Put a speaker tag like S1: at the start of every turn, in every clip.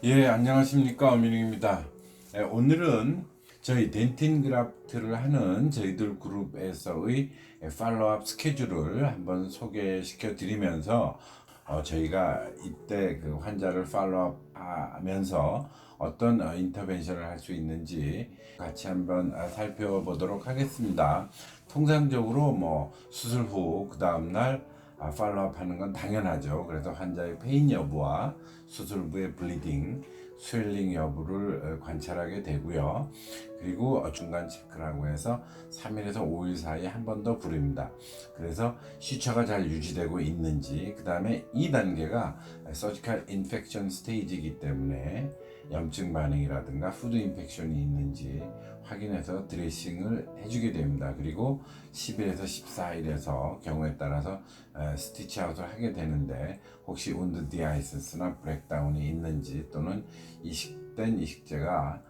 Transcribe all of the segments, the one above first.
S1: 예, 안녕하십니까. 어민웅입니다. 오늘은 저희 덴틴 그라프트를 하는 저희들 그룹에서의 팔로우업 스케줄을 한번 소개시켜 드리면서 저희가 이때 그 환자를 팔로우업 하면서 어떤 인터벤션을 할 수 있는지 같이 한번 살펴보도록 하겠습니다. 통상적으로 뭐 수술 후 그 다음날 팔로우업 하는 건 당연하죠. 그래서 환자의 페인 여부와 수술 후의 블리딩, 스웰링 여부를 관찰하게 되고요. 그리고 중간 체크라고 해서 3일에서 5일 사이에 한 번 더 부릅니다. 그래서 시차가 잘 유지되고 있는지, 그 다음에 2단계가 서지컬 인펙션 스테이지이기 때문에 염증 반응이라든가 푸드 인펙션이 있는지 확인해서 드레싱을 해주게 됩니다. 그리고 10일에서 14일에서 경우에 따라서 스티치 아웃을 하게 되는데, 혹시 운드 디아이시스나 브렉다운이 있는지 또는 이식된 이식제가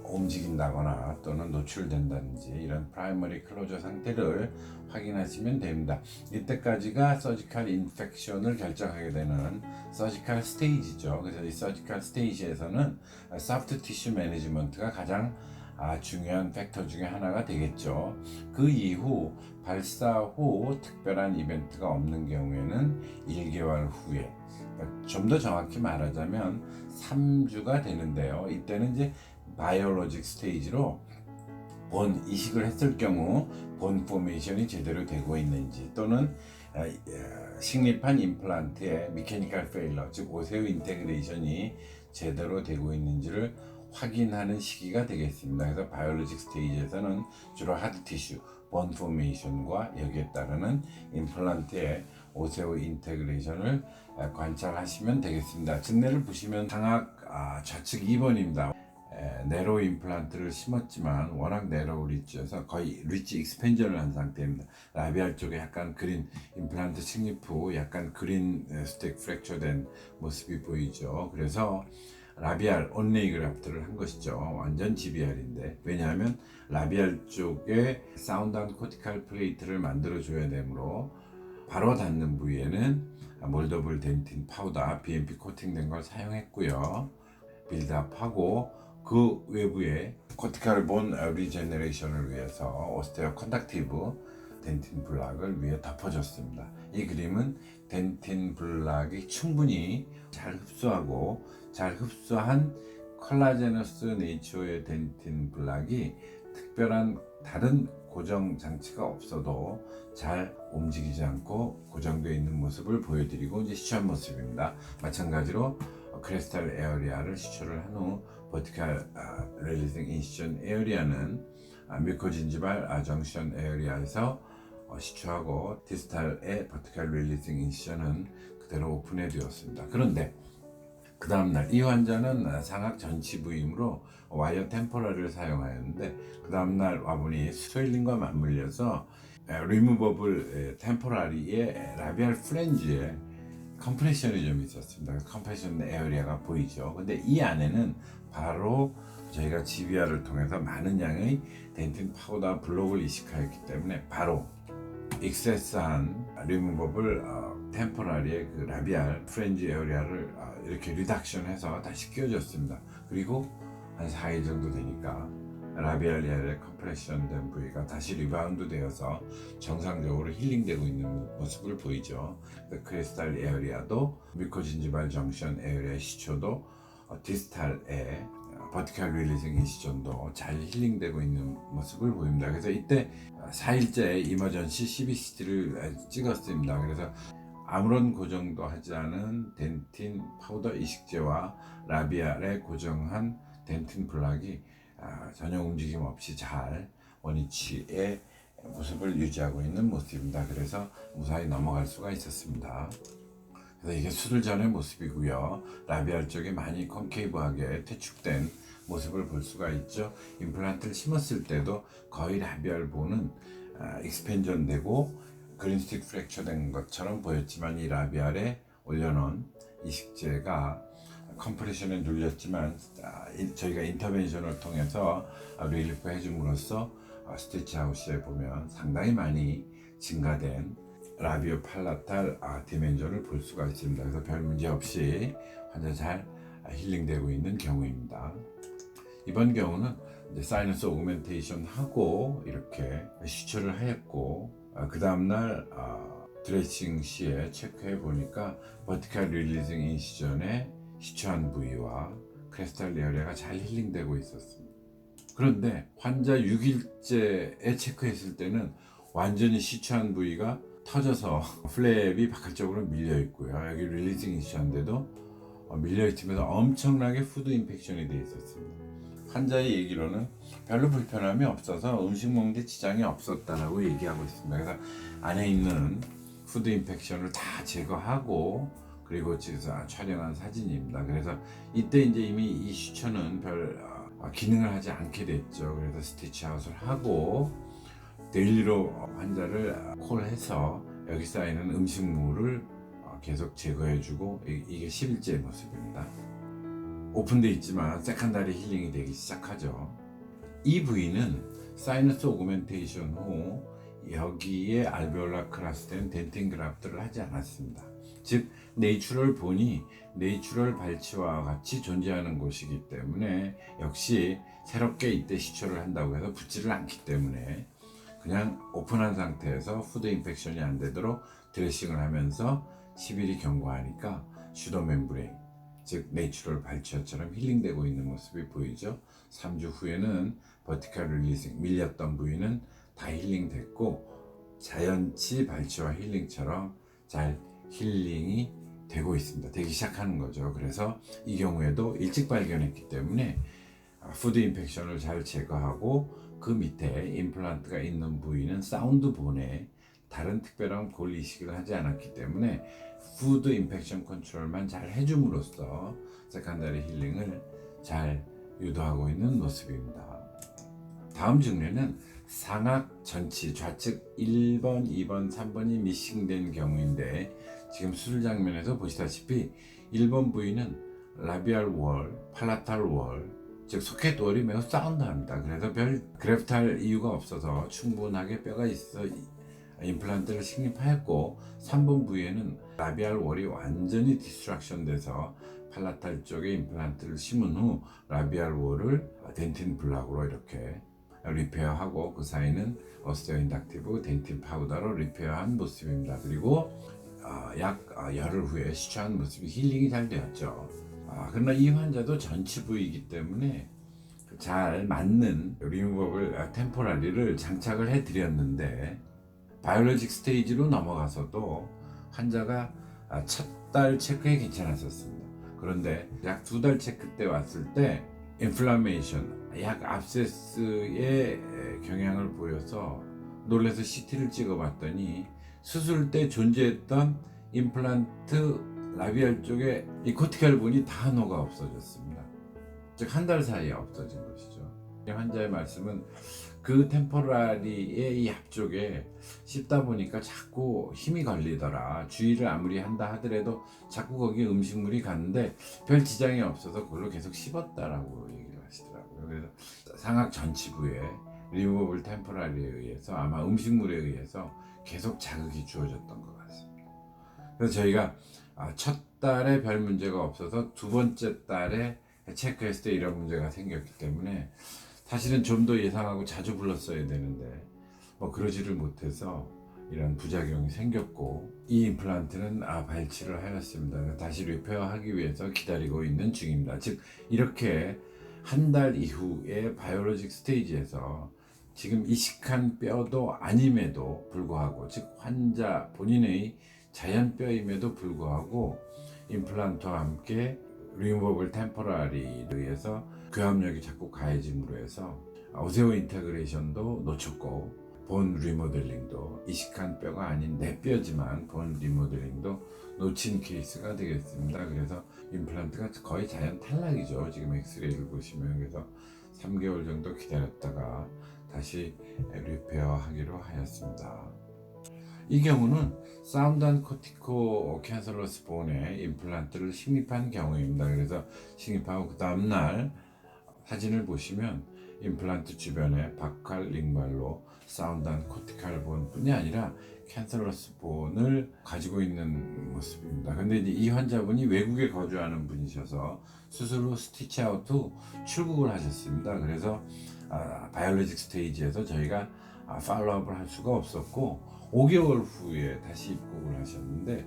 S1: 움직인다거나 또는 노출된다든지 이런 프라이머리 클로저 상태를 확인하시면 됩니다. 이때까지가 서지컬 인펙션을 결정하게 되는 서지컬 스테이지죠. 그래서 이 서지컬 스테이지에서는 소프트 티슈 매니지먼트가 가장 중요한 팩터 중에 하나가 되겠죠. 그 이후 발사 후 특별한 이벤트가 없는 경우에는 1개월 후에, 좀 더 정확히 말하자면 3주가 되는데요. 이때는 이제 바이올로직 스테이지로 본 이식을 했을 경우 본 포메이션이 제대로 되고 있는지, 또는 식립한 임플란트의 미케니컬 페일러, 즉 오세훈 인테그레이션이 제대로 되고 있는지를 확인하는 시기가 되겠습니다. 그래서 바이올로직 스테이지에서는 주로 하드 티슈, 본 포메이션과 여기에 따르는 임플란트의 오세훈 인테그레이션을 관찰하시면 되겠습니다. 증례를 보시면 상악 좌측 2번입니다. 네로 임플란트를 심었지만 워낙 네로 리치여서 거의 리치 익스펜전을 한 상태입니다. 라비알 쪽에 약간 그린 임플란트 식립 후 약간 그린 스택 프랙처된 모습이 보이죠. 그래서 라비알 온레이 그래프트를 한 것이죠. 완전 GBR인데, 왜냐하면 라비알 쪽에 사운드한 코티칼 플레이트를 만들어 줘야 되므로 바로 닿는 부위에는 몰더블 덴틴 파우더 BMP 코팅된 걸 사용했고요. 빌드업하고 그 외부에 코티칼 본 리제너레이션을 위해서 오스테오 컨덕티브 덴틴 블락을 위에 덮어줬습니다. 이 그림은 덴틴 블락이 충분히 잘 흡수하고 잘 흡수한 콜라제너스 네이처의 덴틴 블락이 특별한 다른 고정 장치가 없어도 잘 움직이지 않고 고정되어 있는 모습을 보여드리고 이제 시추한 모습입니다. 마찬가지로 크리스탈 에어리아를 시추를 한 후 버티컬 릴리징 인시전 에어리아는 뮤코진지발 정션 에어리아에서 시추하고 디스탈의 버티컬 릴리징 인시전은 그대로 오픈해 두었습니다. 그런데 그 다음날 이 환자는 상악 전치 부임으로 와이어 템포러를 사용하였는데, 그 다음날 와보니 스웨일링과 맞물려서 리무버블 템포라리의 라비알 플랜지에 컴프레션이 좀 있었습니다. 컴프레션 에어리아가 보이죠. 근데 이 안에는 바로 저희가 GBR을 통해서 많은 양의 덴틴 파우더 블록을 이식하였기 때문에 바로 익세스한 리무버블 템포라리의 그 라비알 프렌지 에어리아를 이렇게 리덕션해서 다시 끼워줬습니다. 그리고 한 4일 정도 되니까 라비알 에어의 컴프레션 된 부위가 다시 리바운드 되어서 정상적으로 힐링되고 있는 모습을 보이죠. 크리스탈 에어리아도 뮤코진지발 정션 에어리아 시초도 디스탈의 버티컬 릴리징 인시전도 잘 힐링되고 있는 모습을 보입니다. 그래서 이때 4일째 이머전시 CBCT를 찍었습니다. 그래서 아무런 고정도 하지 않은 덴틴 파우더 이식제와 라비알에 고정한 덴틴 블락이 전혀 움직임 없이 잘 원위치의 모습을 유지하고 있는 모습입니다. 그래서 무사히 넘어갈 수가 있었습니다. 그래서 이게 수술 전의 모습이고요. 라비알 쪽이 많이 콘케이브하게 퇴축된 모습을 볼 수가 있죠. 임플란트를 심었을 때도 거의 라비알 본은 익스펜전 되고 그린스틱 프랙처 된 것처럼 보였지만, 이 라비알에 올려놓은 이식제가 컴프레션에 눌렸지만 저희가 인터벤션을 통해서 릴리프 해줌으로써 스티치 아웃시에 보면 상당히 많이 증가된 라비오 팔라탈 디멘전을 볼 수가 있습니다. 그래서 별 문제 없이 환자 잘 힐링되고 있는 경우입니다. 이번 경우는 이제 사이너스 오그멘테이션 하고 이렇게 시초를 하였고, 그 다음날 드레싱 시에 체크해 보니까 버티컬 릴리징 인시전에 시초한 부위와 크레스탈 레어리아가 잘 힐링되고 있었습니다. 그런데 환자 6일째에 체크했을 때는 완전히 시초한 부위가 터져서 플랩이 바깥쪽으로 밀려 있고요. 여기 릴리징 인시전인데도 밀려 있으면서 엄청나게 푸드 인펙션이 돼 있었습니다. 환자의 얘기로는 별로 불편함이 없어서 음식 먹는데 지장이 없었다라고 얘기하고 있습니다. 그래서 안에 있는 푸드 인펙션을 다 제거하고, 그리고 지금 촬영한 사진입니다. 그래서 이때 이제 이미 이 시초는 별 기능을 하지 않게 됐죠. 그래서 스티치 아웃을 하고 데일리로 환자를 콜해서 여기 쌓이는 음식물을 계속 제거해주고, 이게 10일째 모습입니다. 오픈되어 있지만 세컨다리 힐링이 되기 시작하죠. 이 부위는 사이너스 오그멘테이션 후 여기에 알베올라 클라스된 덴틴 그라프트를 하지 않았습니다. 즉 내추럴 본이 내추럴 발치와 같이 존재하는 곳이기 때문에, 역시 새롭게 이때 시초를 한다고 해서 붙지를 않기 때문에 그냥 오픈한 상태에서 푸드 인펙션이 안 되도록 드레싱을 하면서 10일이 경과하니까 슈더 멤브레인, 즉 내추럴 발치처럼 힐링되고 있는 모습이 보이죠. 3주 후에는 버티컬 릴리징, 밀렸던 부위는 다 힐링됐고 자연치 발치와 힐링처럼 잘 힐링이 되고 있습니다. 되기 시작하는 거죠. 그래서 이 경우에도 일찍 발견했기 때문에 푸드 인펙션을 잘 제거하고, 그 밑에 임플란트가 있는 부위는 사운드 본에 다른 특별한 골 이식을 하지 않았기 때문에 푸드 인펙션 컨트롤만 잘 해줌으로써 세컨다리 힐링을 잘 유도하고 있는 모습입니다. 다음 증례는 상악 전치 좌측 1번, 2번, 3번이 미싱된 경우인데, 지금 수술 장면에서 보시다시피 1번 부위는 라비알 월, 팔라탈 월, 즉 소켓 월이 매우 사운드합니다. 그래서 별 그래프트할 이유가 없어서 충분하게 뼈가 있어 임플란트를 식립하였고, 3번 부위에는 라비알 월이 완전히 디스트럭션 돼서 팔라탈 쪽에 임플란트를 심은 후 라비알 월을 덴틴 블락으로 이렇게 리페어하고, 그 사이는 오스테오 인덕티브 덴틴 파우더로 리페어한 모습입니다. 그리고 약 열흘 후에 시초한 모습이 힐링이 잘 되었죠. 그러나 이 환자도 전치 부위이기 때문에 잘 맞는 리무버블 템포라리를 장착을 해드렸는데, 바이올로직 스테이지로 넘어가서도 환자가 첫 달 체크에 괜찮았었습니다. 그런데 약 2달 체크 때 왔을 때 인플라메이션, 약 압세스의 경향을 보여서 놀라서 CT를 찍어봤더니 수술 때 존재했던 임플란트 라비알 쪽에 이 코티칼 본이 다 녹아 없어졌습니다. 즉 한 달 사이에 없어진 것이죠. 환자의 말씀은 그 템포라리의 이 앞쪽에 씹다 보니까 자꾸 힘이 걸리더라. 주의를 아무리 한다 하더라도 자꾸 거기에 음식물이 갔는데 별 지장이 없어서 그걸로 계속 씹었다라고 얘기를 하시더라고요. 그래서 상악 전치부에 리무버블 템포라리에 의해서, 아마 음식물에 의해서 계속 자극이 주어졌던 것 같습니다. 그래서 저희가 첫 달에 별 문제가 없어서 두 번째 달에 체크했을 때 이런 문제가 생겼기 때문에 사실은 좀 더 예상하고 자주 불렀어야 되는데 그러지를 못해서 이런 부작용이 생겼고, 이 임플란트는 발치를 하였습니다. 다시 리페어하기 위해서 기다리고 있는 중입니다. 즉 이렇게 한 달 이후에 바이올로직 스테이지에서 지금 이식한 뼈도 아님에도 불구하고, 즉 환자 본인의 자연뼈임에도 불구하고 임플란트와 함께 리무버블 템포라리에 의해서 교합력이 자꾸 가해짐으로 해서 오세오 인테그레이션도 놓쳤고, 본 리모델링도, 이식한 뼈가 아닌 내 뼈지만 본 리모델링도 놓친 케이스가 되겠습니다. 그래서 임플란트가 거의 자연 탈락이죠. 지금 엑스레이를 보시면. 그래서 3개월 정도 기다렸다가 다시 리페어 하기로 하였습니다. 이 경우는 사운드 코티코 캔슬러스 본에 임플란트를 식립한 경우입니다. 그래서 식립하고 그 다음날 사진을 보시면 임플란트 주변에 바칼, 링괄로 사운드한 코티칼 본뿐이 아니라 캔서러스 본을 가지고 있는 모습입니다. 근데 이제 이 환자분이 외국에 거주하는 분이셔서 수술 후 스티치 아웃 후 출국을 하셨습니다. 그래서 바이올로직 스테이지에서 저희가 팔로우업을 할 수가 없었고 5개월 후에 다시 입국을 하셨는데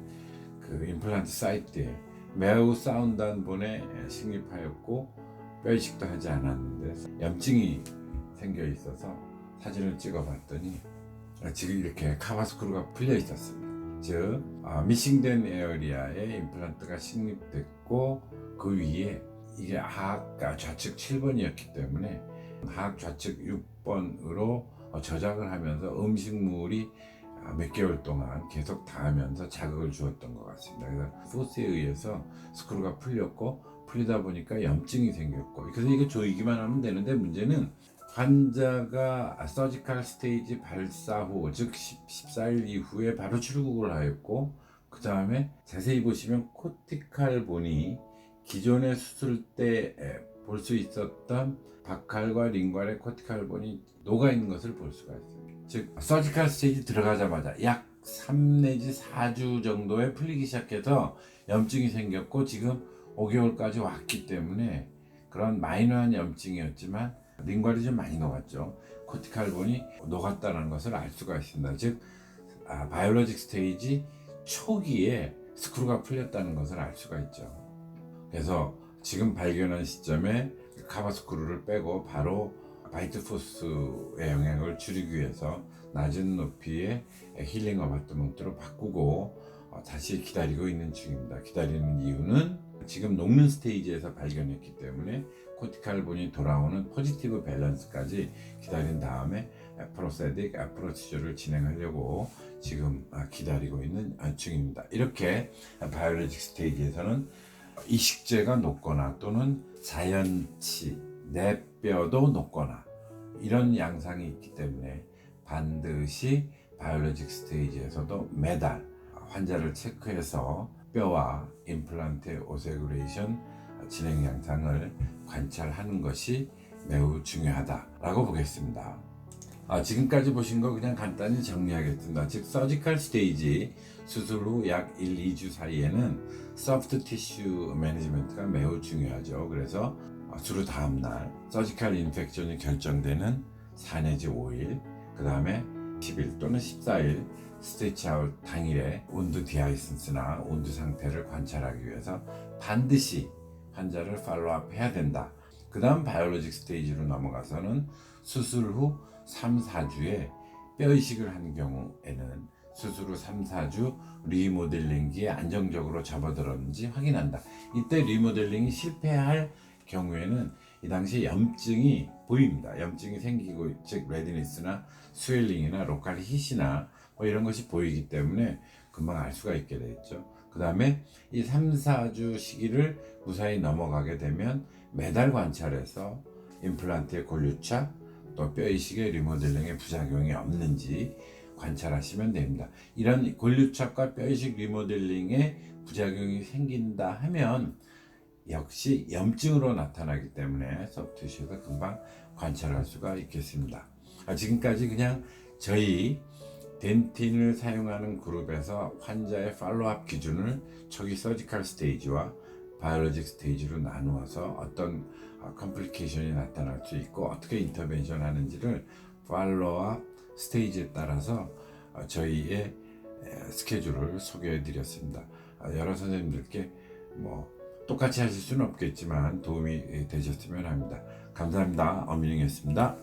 S1: 그 임플란트 사이트에 매우 사운드한 본에 식립하였고 뼈 이식도 하지 않았는데 염증이 생겨 있어서 사진을 찍어 봤더니 지금 이렇게 카바스크루가 풀려 있었습니다. 즉 미싱된 에어리아에 임플란트가 식립됐고 그 위에 이게 하악 좌측 7번이었기 때문에 하악 좌측 6번으로 저작을 하면서 음식물이 몇 개월 동안 계속 닿으면서 자극을 주었던 것 같습니다. 그래서 포스에 의해서 스크루가 풀렸고 풀리다 보니까 염증이 생겼고 그래서 이거 조이기만 하면 되는데 문제는 환자가 서지컬 스테이지 발사 후 즉 14일 이후에 바로 출국을 하였고 그 다음에 자세히 보시면 코티칼 본이 기존의 수술 때 볼 수 있었던 바칼과 링괄의 코티칼 본이 녹아 있는 것을 볼 수가 있습니다. 즉 서지컬 스테이지 들어가자마자 약 3 내지 4주 정도에 풀리기 시작해서 염증이 생겼고 지금 5개월까지 왔기 때문에 그런 마이너한 염증이었지만 링괄이 좀 많이 녹았죠. 코티칼 본이 녹았다는 것을 알 수가 있습니다. 즉 바이올로직 스테이지 초기에 스크루가 풀렸다는 것을 알 수가 있죠. 그래서 지금 발견한 시점에 카바스크루를 빼고 바로 바이트 포스의 영향을 줄이기 위해서 낮은 높이의 힐링 어바트먼트로 바꾸고 다시 기다리고 있는 중입니다. 기다리는 이유는 지금 녹는 스테이지에서 발견했기 때문에 코티칼 본이 돌아오는 포지티브 밸런스까지 기다린 다음에 프로세딕 프로시저를 진행하려고 지금 기다리고 있는 중입니다. 이렇게 바이올로직 스테이지에서는 이식제가 녹거나 또는 자연치 내뼈도 녹거나 이런 양상이 있기 때문에 반드시 바이올로직 스테이지에서도 매달 환자를 체크해서 뼈와 임플란트의 오세그레이션 진행 양상을 관찰하는 것이 매우 중요하다라고 보겠습니다. 지금까지 보신 거 그냥 간단히 정리하겠습니다. 즉 서지컬 스테이지 수술 후 약 1, 2주 사이에는 소프트 티슈 매니지먼트가 매우 중요하죠. 그래서 수술 다음날 서지컬 인펙션이 결정되는 4 내지 5일 그 다음에 10일 또는 14일 스티치 아웃 당일에 온도 디하이센스나 온도 상태를 관찰하기 위해서 반드시 환자를 팔로우업 해야 된다. 그 다음 바이올로직 스테이지로 넘어가서는 수술 후 3, 4주에 뼈 이식을 한 경우에는 수술 후 3, 4주 리모델링기에 안정적으로 접어들었는지 확인한다. 이때 리모델링이 실패할 경우에는 이 당시 염증이 보입니다. 염증이 생기고 즉 레디니스나 스웰링이나 로컬 hit이나 뭐 이런 것이 보이기 때문에 금방 알 수가 있게 되겠죠. 그 다음에 이 3, 4주 시기를 무사히 넘어가게 되면 매달 관찰해서 임플란트의 골유착 또 뼈 이식의 리모델링의 부작용이 없는지 관찰하시면 됩니다. 이런 골유착과 뼈 이식 리모델링의 부작용이 생긴다 하면 역시 염증으로 나타나기 때문에 소프트티슈에서 금방 관찰할 수가 있겠습니다. 지금까지 그냥 저희 덴틴을 사용하는 그룹에서 환자의 팔로우업 기준을 초기 서지컬 스테이지와 바이올로직 스테이지로 나누어서 어떤 컴플리케이션이 나타날 수 있고 어떻게 인터벤션 하는지를 팔로우업 스테이지에 따라서 저희의 스케줄을 소개해 드렸습니다. 여러 선생님들께 뭐 똑같이 하실 수는 없겠지만 도움이 되셨으면 합니다. 감사합니다. 엄민영이었습니다.